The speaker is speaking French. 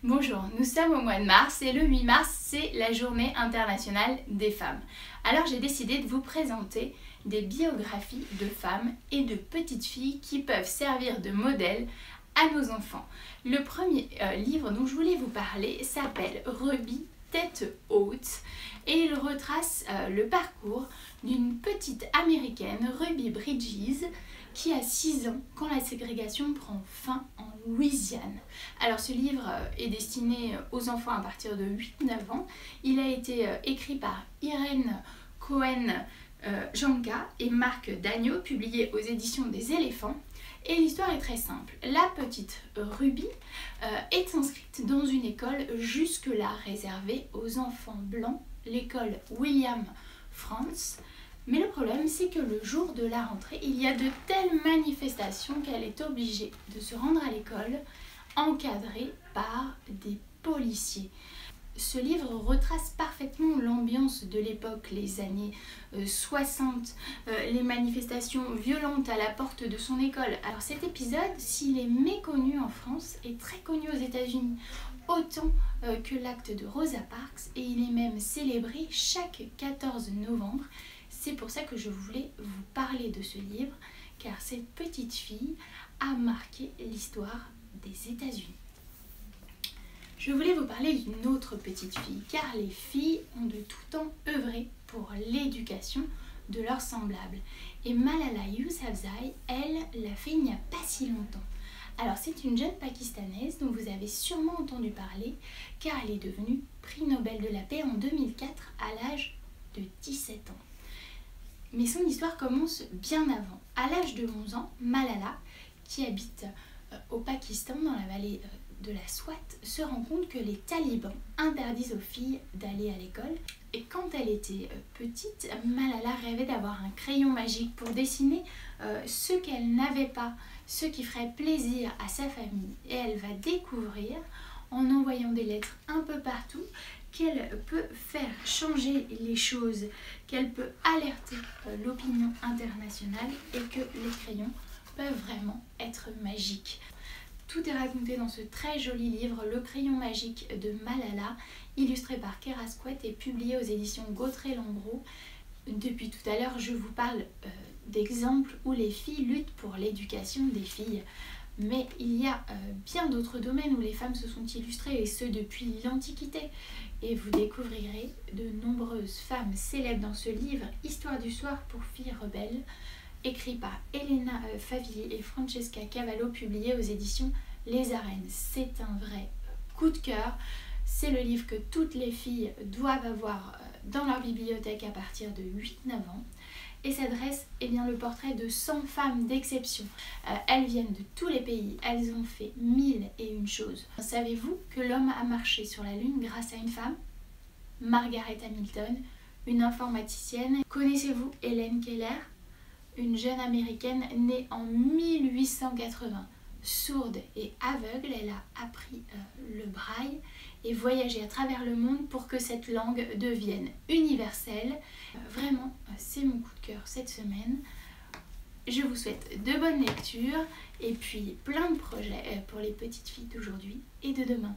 Bonjour, nous sommes au mois de mars et le 8 mars, c'est la journée internationale des femmes. Alors j'ai décidé de vous présenter des biographies de femmes et de petites filles qui peuvent servir de modèle à nos enfants. Le premier livre dont je voulais vous parler s'appelle Ruby tête haute et il retrace le parcours d'une petite américaine, Ruby Bridges, qui a 6 ans quand la ségrégation prend fin en Louisiane. Alors ce livre est destiné aux enfants à partir de 8-9 ans. Il a été écrit par Irene Cohen-Janka et Marc Dagneau, publié aux éditions des éléphants. Et l'histoire est très simple. La petite Ruby est inscrite dans une école jusque-là réservée aux enfants blancs, l'école William Frantz. Mais le problème, c'est que le jour de la rentrée, il y a de telles manifestations qu'elle est obligée de se rendre à l'école, encadrée par des policiers. Ce livre retrace parfaitement l'ambiance de l'époque, les années 60, les manifestations violentes à la porte de son école. Alors cet épisode, s'il est méconnu en France, est très connu aux États-Unis, autant que l'acte de Rosa Parks, et il est même célébré chaque 14 novembre. C'est pour ça que je voulais vous parler de ce livre, car cette petite fille a marqué l'histoire des États-Unis. Je voulais vous parler d'une autre petite fille, car les filles ont de tout temps œuvré pour l'éducation de leurs semblables. Et Malala Yousafzai, elle, l'a fait il n'y a pas si longtemps. Alors c'est une jeune Pakistanaise dont vous avez sûrement entendu parler, car elle est devenue prix Nobel de la paix en 2004 à l'âge de 17 ans. Mais son histoire commence bien avant. À l'âge de 11 ans, Malala, qui habite au Pakistan, dans la vallée de la Swat, se rend compte que les talibans interdisent aux filles d'aller à l'école. Et quand elle était petite, Malala rêvait d'avoir un crayon magique pour dessiner ce qu'elle n'avait pas, ce qui ferait plaisir à sa famille. Et elle va découvrir, en envoyant des lettres un peu partout, qu'elle peut faire changer les choses, qu'elle peut alerter l'opinion internationale et que les crayons peuvent vraiment être magiques. Tout est raconté dans ce très joli livre, Le crayon magique de Malala, illustré par Kera Squat et publié aux éditions Gautret-Lambros. Depuis tout à l'heure, je vous parle d'exemples où les filles luttent pour l'éducation des filles. Mais il y a bien d'autres domaines où les femmes se sont illustrées, et ce depuis l'Antiquité. Et vous découvrirez de nombreuses femmes célèbres dans ce livre, Histoire du soir pour filles rebelles, écrit par Elena Favilli et Francesca Cavallo, publié aux éditions Les Arènes. C'est un vrai coup de cœur. C'est le livre que toutes les filles doivent avoir dans leur bibliothèque à partir de 8-9 ans. Et s'adresse le portrait de 100 femmes d'exception. Elles viennent de tous les pays, elles ont fait 1001 choses. Savez-vous que l'homme a marché sur la Lune grâce à une femme? Margaret Hamilton, une informaticienne. Connaissez-vous Helen Keller? Une jeune américaine née en 1880. Sourde et aveugle, elle a appris le braille et voyagé à travers le monde pour que cette langue devienne universelle. Vraiment, c'est mon coup de cœur cette semaine. Je vous souhaite de bonnes lectures et puis plein de projets pour les petites filles d'aujourd'hui et de demain.